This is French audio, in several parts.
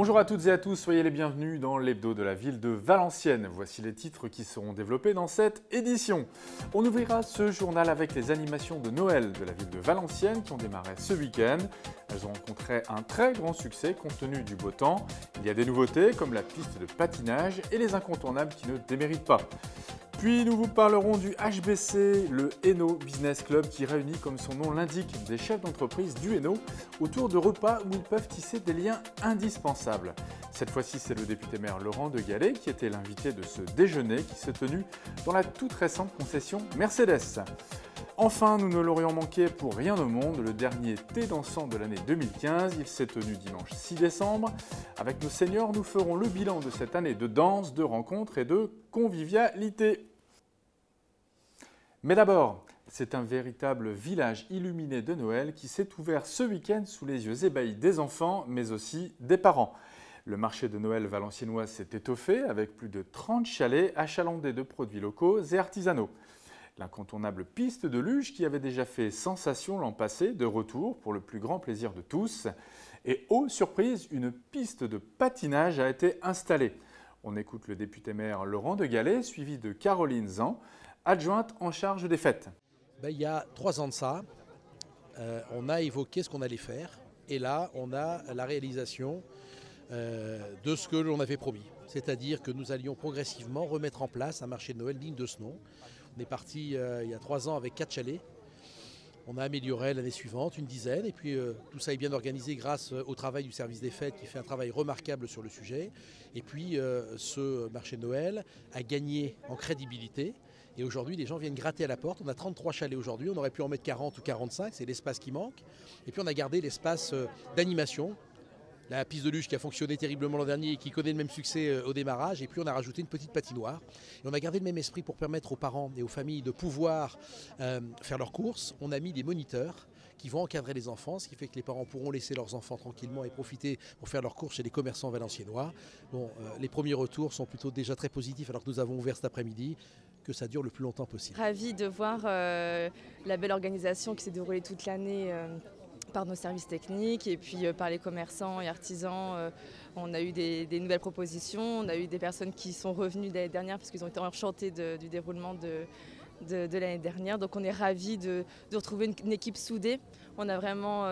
Bonjour à toutes et à tous, soyez les bienvenus dans l'hebdo de la ville de Valenciennes. Voici les titres qui seront développés dans cette édition. On ouvrira ce journal avec les animations de Noël de la ville de Valenciennes qui ont démarré ce week-end. Elles ont rencontré un très grand succès compte tenu du beau temps. Il y a des nouveautés comme la piste de patinage et les incontournables qui ne déméritent pas. Puis nous vous parlerons du HBC, le Hainaut Business Club qui réunit, comme son nom l'indique, des chefs d'entreprise du Hainaut autour de repas où ils peuvent tisser des liens indispensables. Cette fois-ci, c'est le député maire Laurent de Gallet qui était l'invité de ce déjeuner qui s'est tenu dans la toute récente concession Mercedes. Enfin, nous ne l'aurions manqué pour rien au monde, le dernier thé dansant de l'année 2015. Il s'est tenu dimanche 6 décembre. Avec nos seniors, nous ferons le bilan de cette année de danse, de rencontres et de convivialité. Mais d'abord, c'est un véritable village illuminé de Noël qui s'est ouvert ce week-end sous les yeux ébahis des enfants, mais aussi des parents. Le marché de Noël valenciennois s'est étoffé avec plus de 30 chalets achalandés de produits locaux et artisanaux. L'incontournable piste de luge qui avait déjà fait sensation l'an passé, de retour pour le plus grand plaisir de tous. Et oh surprise, une piste de patinage a été installée. On écoute le député maire Laurent de Gallet, suivi de Caroline Zan, adjointe en charge des fêtes. Il y a 3 ans de ça, on a évoqué ce qu'on allait faire. Et là, on a la réalisation de ce que l'on avait promis. C'est-à-dire que nous allions progressivement remettre en place un marché de Noël digne de ce nom. On est parti il y a 3 ans avec 4 chalets. On a amélioré l'année suivante, une dizaine. Et puis tout ça est bien organisé grâce au travail du service des fêtes qui fait un travail remarquable sur le sujet. Et puis ce marché de Noël a gagné en crédibilité. Et aujourd'hui, les gens viennent gratter à la porte. On a 33 chalets aujourd'hui. On aurait pu en mettre 40 ou 45. C'est l'espace qui manque. Et puis on a gardé l'espace d'animation. La piste de luge qui a fonctionné terriblement l'an dernier et qui connaît le même succès au démarrage. Et puis on a rajouté une petite patinoire. Et on a gardé le même esprit pour permettre aux parents et aux familles de pouvoir faire leurs courses. On a mis des moniteurs qui vont encadrer les enfants, ce qui fait que les parents pourront laisser leurs enfants tranquillement et profiter pour faire leurs courses chez les commerçants valenciennois. Bon, les premiers retours sont plutôt déjà très positifs alors que nous avons ouvert cet après-midi. Que ça dure le plus longtemps possible. Ravi de voir la belle organisation qui s'est déroulée toute l'année par nos services techniques et puis par les commerçants et artisans. On a eu des nouvelles propositions, on a eu des personnes qui sont revenues l'année dernière parce qu'ils ont été enchantés du déroulement de l'année dernière. Donc on est ravis de retrouver une équipe soudée. On a vraiment,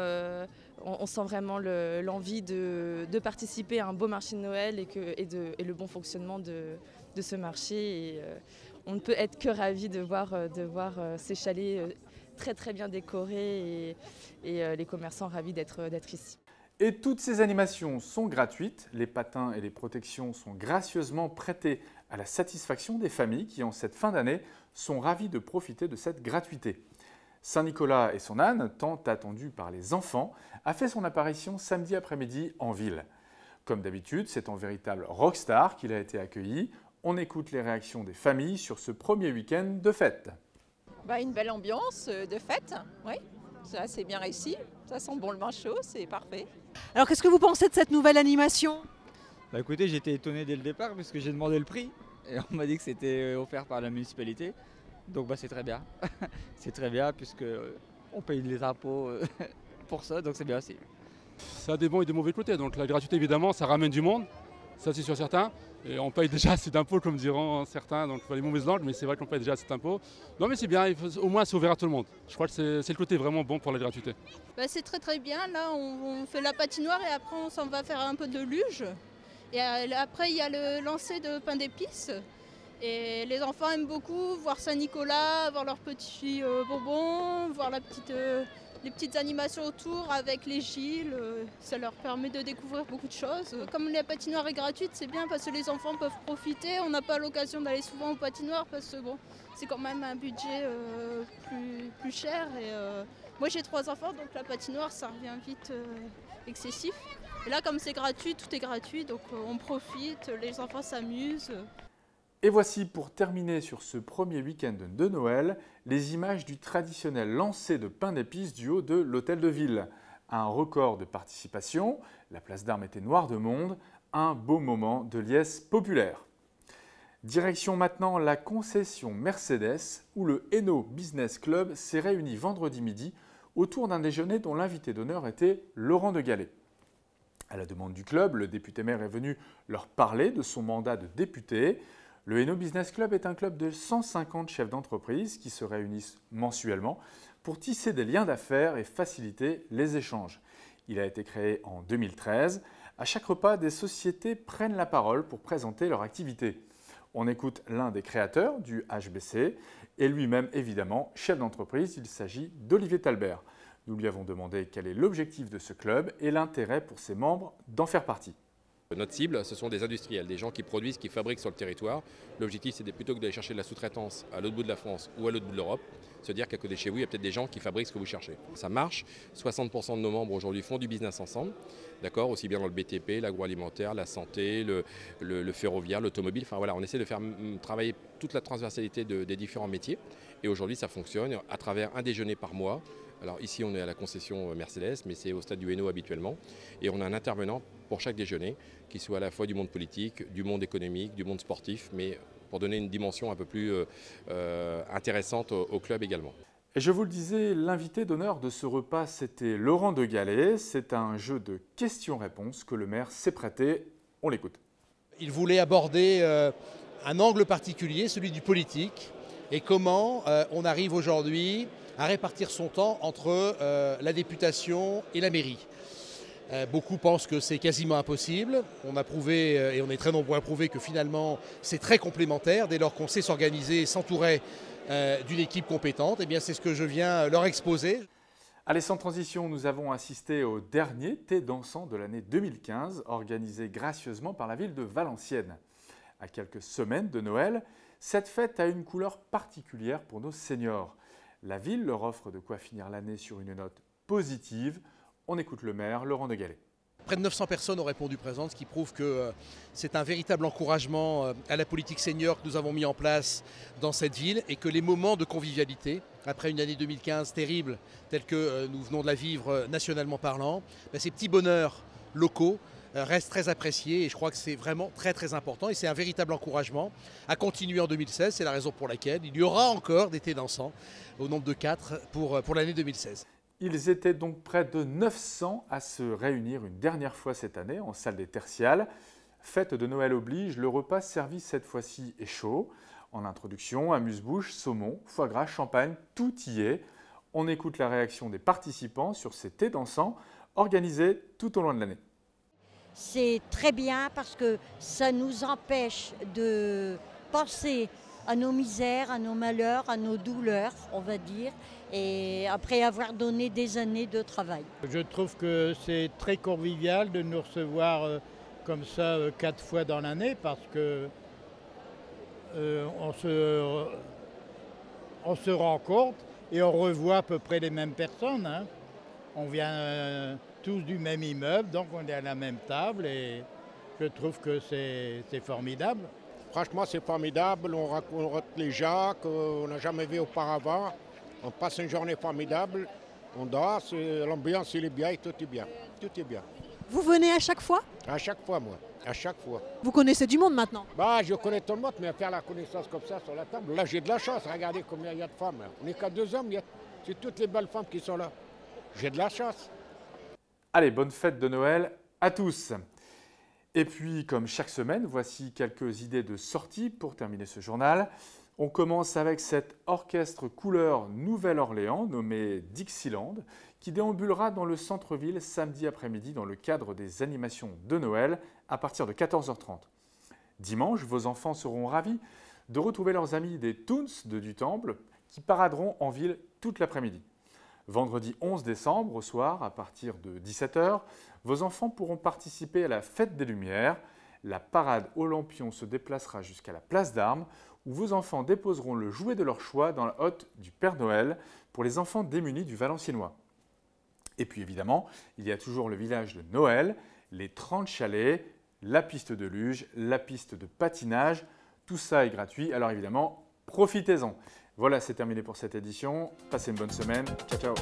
on sent vraiment l'envie de participer à un beau marché de Noël et le bon fonctionnement de ce marché. Et, on ne peut être que ravis de voir ces chalets très bien décorés et les commerçants ravis d'être ici. Et toutes ces animations sont gratuites. Les patins et les protections sont gracieusement prêtés à la satisfaction des familles qui, en cette fin d'année, sont ravis de profiter de cette gratuité. Saint-Nicolas et son âne, tant attendu par les enfants, a fait son apparition samedi après-midi en ville. Comme d'habitude, c'est en véritable rockstar qu'il a été accueilli. On écoute les réactions des familles sur ce premier week-end de fête. Une belle ambiance de fête, oui, ça c'est bien réussi, ça sent bon le vin chaud, c'est parfait. Alors qu'est-ce que vous pensez de cette nouvelle animation ? Écoutez, j'étais étonné dès le départ parce que j'ai demandé le prix et on m'a dit que c'était offert par la municipalité. Donc c'est très bien, c'est très bien puisque on paye les impôts pour ça, donc c'est bien aussi. Ça a des bons et des mauvais côtés, donc la gratuité évidemment ça ramène du monde, ça c'est sûr certain. Et on paye déjà assez d'impôts comme diront certains, donc les mauvaises langues, mais c'est vrai qu'on paye déjà assez d'impôts. Non mais c'est bien, au moins c'est ouvert à tout le monde. Je crois que c'est le côté vraiment bon pour la gratuité. C'est très bien, là on fait la patinoire et après on s'en va faire un peu de luge. Et après il y a le lancer de pain d'épices. Et les enfants aiment beaucoup voir Saint-Nicolas, voir leurs petits bonbons, voir les petites animations autour avec les Gilles. Ça leur permet de découvrir beaucoup de choses. Comme la patinoire est gratuite, c'est bien parce que les enfants peuvent profiter. On n'a pas l'occasion d'aller souvent aux patinoires parce que c'est quand même un budget plus cher. Et, moi j'ai 3 enfants, donc la patinoire ça revient vite excessif. Et là comme c'est gratuit, tout est gratuit, donc on profite, les enfants s'amusent. Et voici pour terminer sur ce premier week-end de Noël, les images du traditionnel lancer de pain d'épices du haut de l'hôtel de ville. Un record de participation, la place d'Armes était noire de monde, un beau moment de liesse populaire. Direction maintenant la concession Mercedes où le Hainaut Business Club s'est réuni vendredi midi autour d'un déjeuner dont l'invité d'honneur était Laurent de Gallet. À la demande du club, le député-maire est venu leur parler de son mandat de député. Le Hainaut Business Club est un club de 150 chefs d'entreprise qui se réunissent mensuellement pour tisser des liens d'affaires et faciliter les échanges. Il a été créé en 2013. À chaque repas, des sociétés prennent la parole pour présenter leur activité. On écoute l'un des créateurs du HBC et lui-même évidemment chef d'entreprise. Il s'agit d'Olivier Talbert. Nous lui avons demandé quel est l'objectif de ce club et l'intérêt pour ses membres d'en faire partie. Notre cible, ce sont des industriels, des gens qui produisent, qui fabriquent sur le territoire. L'objectif, c'est plutôt que d'aller chercher de la sous-traitance à l'autre bout de la France ou à l'autre bout de l'Europe, se dire qu'à côté de chez vous, il y a peut-être des gens qui fabriquent ce que vous cherchez. Ça marche. 60% de nos membres aujourd'hui font du business ensemble, d'accord, aussi bien dans le BTP, l'agroalimentaire, la santé, le ferroviaire, l'automobile. Enfin voilà, on essaie de faire travailler toute la transversalité des différents métiers. Et aujourd'hui, ça fonctionne à travers un déjeuner par mois. Alors ici, on est à la concession Mercedes, mais c'est au stade du Hainaut habituellement. Et on a un intervenant pour chaque déjeuner, qui soit à la fois du monde politique, du monde économique, du monde sportif, mais pour donner une dimension un peu plus intéressante au club également. Et je vous le disais, l'invité d'honneur de ce repas, c'était Laurent de Gallet. C'est un jeu de questions-réponses que le maire s'est prêté. On l'écoute. Il voulait aborder un angle particulier, celui du politique, et comment on arrive aujourd'hui à répartir son temps entre la députation et la mairie. Beaucoup pensent que c'est quasiment impossible. On a prouvé, et on est très nombreux à prouver, que finalement c'est très complémentaire. Dès lors qu'on sait s'organiser et s'entourer d'une équipe compétente, eh bien c'est ce que je viens leur exposer. Allez, sans transition, nous avons assisté au dernier thé dansant de l'année 2015, organisé gracieusement par la ville de Valenciennes. À quelques semaines de Noël, cette fête a une couleur particulière pour nos seniors. La ville leur offre de quoi finir l'année sur une note positive. On écoute le maire, Laurent de Gallet. Près de 900 personnes ont répondu présentes, ce qui prouve que c'est un véritable encouragement à la politique senior que nous avons mis en place dans cette ville et que les moments de convivialité, après une année 2015 terrible, telle que nous venons de la vivre nationalement parlant, ces petits bonheurs locaux restent très appréciés et je crois que c'est vraiment très important et c'est un véritable encouragement à continuer en 2016. C'est la raison pour laquelle il y aura encore des thés dansants au nombre de 4 pour l'année 2016. Ils étaient donc près de 900 à se réunir une dernière fois cette année en salle des Tertiales. Fête de Noël oblige, le repas servi cette fois-ci est chaud. En introduction, amuse-bouche, saumon, foie gras, champagne, tout y est. On écoute la réaction des participants sur ces thés dansants organisés tout au long de l'année. C'est très bien parce que ça nous empêche de penser à nos misères, à nos malheurs, à nos douleurs, on va dire, et après avoir donné des années de travail. Je trouve que c'est très convivial de nous recevoir comme ça 4 fois dans l'année parce que on se rencontre et on revoit à peu près les mêmes personnes. Hein. On vient tous du même immeuble, donc on est à la même table et je trouve que c'est formidable. Franchement, c'est formidable, on rencontre les gens qu'on n'a jamais vus auparavant. On passe une journée formidable, on danse, l'ambiance il est bien et tout est bien. Tout est bien. Vous venez à chaque fois? À chaque fois, moi. À chaque fois. Vous connaissez du monde maintenant? Je connais tout le monde, mais faire la connaissance comme ça sur la table, là j'ai de la chance. Regardez combien il y a de femmes. On n'est qu'à 2 hommes, c'est toutes les belles femmes qui sont là. J'ai de la chance. Allez, bonne fête de Noël à tous. Et puis, comme chaque semaine, voici quelques idées de sortie pour terminer ce journal. On commence avec cet orchestre couleur Nouvelle-Orléans nommé Dixieland qui déambulera dans le centre-ville samedi après-midi dans le cadre des animations de Noël à partir de 14h30. Dimanche, vos enfants seront ravis de retrouver leurs amis des Toons de Dutemple qui paraderont en ville toute l'après-midi. Vendredi 11 décembre, au soir, à partir de 17h, vos enfants pourront participer à la Fête des Lumières. La parade aux lampions se déplacera jusqu'à la place d'Armes où vos enfants déposeront le jouet de leur choix dans la hotte du Père Noël pour les enfants démunis du Valenciennois. Et puis évidemment, il y a toujours le village de Noël, les 30 chalets, la piste de luge, la piste de patinage. Tout ça est gratuit, alors évidemment, profitez-en. Voilà, c'est terminé pour cette édition. Passez une bonne semaine. Ciao, ciao.